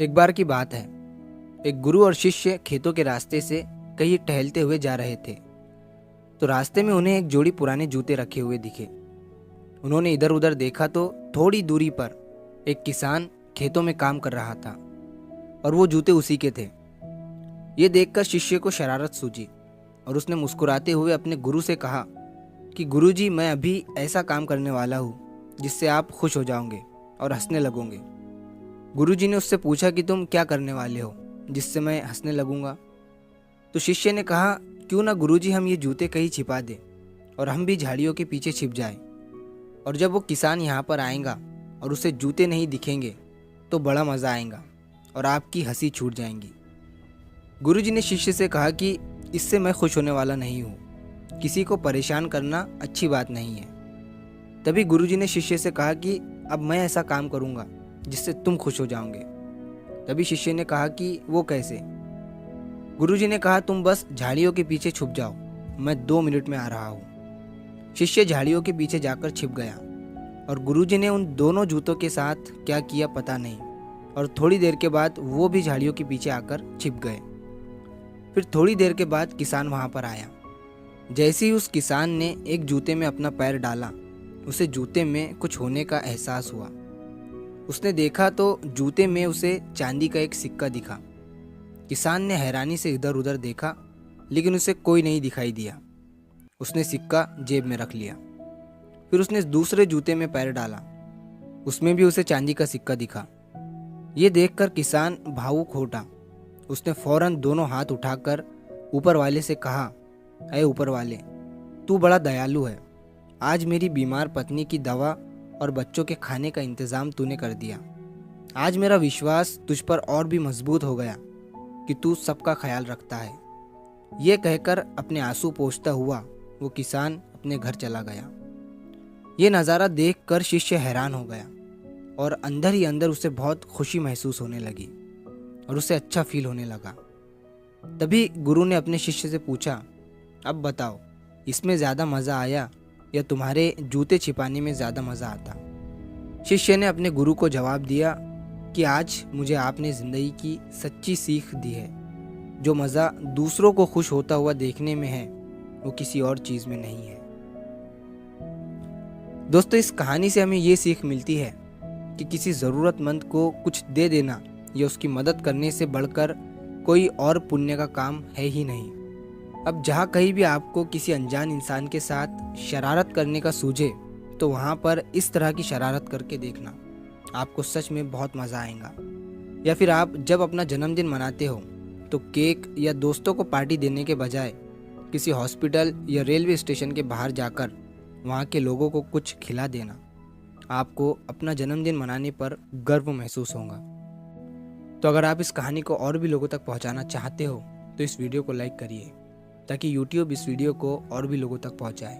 एक बार की बात है, एक गुरु और शिष्य खेतों के रास्ते से कहीं टहलते हुए जा रहे थे। तो रास्ते में उन्हें एक जोड़ी पुराने जूते रखे हुए दिखे। उन्होंने इधर उधर देखा तो थोड़ी दूरी पर एक किसान खेतों में काम कर रहा था और वो जूते उसी के थे। ये देखकर शिष्य को शरारत सूझी और उसने मुस्कुराते हुए अपने गुरु से कहा कि गुरुजी, मैं अभी ऐसा काम करने वाला हूँ जिससे आप खुश हो जाओगे और हंसने लगोगे। गुरुजी ने उससे पूछा कि तुम क्या करने वाले हो जिससे मैं हंसने लगूंगा। तो शिष्य ने कहा, क्यों ना गुरुजी हम ये जूते कहीं छिपा दें और हम भी झाड़ियों के पीछे छिप जाएं, और जब वो किसान यहाँ पर आएगा और उसे जूते नहीं दिखेंगे तो बड़ा मज़ा आएगा और आपकी हंसी छूट जाएंगी। गुरुजी ने शिष्य से कहा कि इससे मैं खुश होने वाला नहीं हूँ, किसी को परेशान करना अच्छी बात नहीं है। तभी गुरुजी ने शिष्य से कहा कि अब मैं ऐसा काम करूँगा जिससे तुम खुश हो जाओगे। तभी शिष्य ने कहा कि वो कैसे? गुरुजी ने कहा, तुम बस झाड़ियों के पीछे छुप जाओ, मैं 2 मिनट में आ रहा हूँ। शिष्य झाड़ियों के पीछे जाकर छिप गया और गुरुजी ने उन दोनों जूतों के साथ क्या किया पता नहीं, और थोड़ी देर के बाद वो भी झाड़ियों के पीछे आकर छिप गए। फिर थोड़ी देर के बाद किसान वहाँ पर आया। जैसे ही उस किसान ने एक जूते में अपना पैर डाला, उसे जूते में कुछ होने का एहसास हुआ। उसने देखा तो जूते में उसे चांदी का एक सिक्का दिखा। किसान ने हैरानी से इधर उधर देखा, लेकिन उसे कोई नहीं दिखाई दिया। उसने सिक्का जेब में रख लिया। फिर उसने दूसरे जूते में पैर डाला, उसमें भी उसे चांदी का सिक्का दिखा। ये देखकर किसान भावुक हो उठा। उसने फौरन दोनों हाथ उठाकर ऊपर वाले से कहा, अरे ऊपर वाले, तू बड़ा दयालु है। आज मेरी बीमार पत्नी की दवा और बच्चों के खाने का इंतज़ाम तूने कर दिया। आज मेरा विश्वास तुझ पर और भी मजबूत हो गया कि तू सबका ख्याल रखता है। ये कहकर अपने आंसू पोंछता हुआ वो किसान अपने घर चला गया। ये नज़ारा देखकर शिष्य हैरान हो गया और अंदर ही अंदर उसे बहुत खुशी महसूस होने लगी और उसे अच्छा फील होने लगा। तभी गुरु ने अपने शिष्य से पूछा, अब बताओ, इसमें ज़्यादा मज़ा आया या तुम्हारे जूते छिपाने में ज़्यादा मज़ा आता? शिष्य ने अपने गुरु को जवाब दिया कि आज मुझे आपने ज़िंदगी की सच्ची सीख दी है। जो मज़ा दूसरों को खुश होता हुआ देखने में है, वो किसी और चीज़ में नहीं है। दोस्तों, इस कहानी से हमें ये सीख मिलती है कि किसी ज़रूरतमंद को कुछ दे देना या उसकी मदद करने से बढ़कर कोई और पुण्य का काम है ही नहीं। अब जहाँ कहीं भी आपको किसी अनजान इंसान के साथ शरारत करने का सूझे, तो वहाँ पर इस तरह की शरारत करके देखना, आपको सच में बहुत मज़ा आएगा। या फिर आप जब अपना जन्मदिन मनाते हो तो केक या दोस्तों को पार्टी देने के बजाय किसी हॉस्पिटल या रेलवे स्टेशन के बाहर जाकर वहाँ के लोगों को कुछ खिला देना। आपको अपना जन्मदिन मनाने पर गर्व महसूस होगा। तो अगर आप इस कहानी को और भी लोगों तक पहुँचाना चाहते हो तो इस वीडियो को लाइक करिए, ताकि YouTube इस वीडियो को और भी लोगों तक पहुँचाए।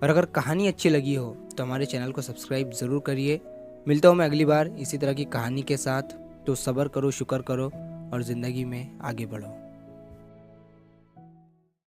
और अगर कहानी अच्छी लगी हो तो हमारे चैनल को सब्सक्राइब ज़रूर करिए। मिलता हूँ मैं अगली बार इसी तरह की कहानी के साथ। तो सब्र करो, शुक्र करो और ज़िंदगी में आगे बढ़ो।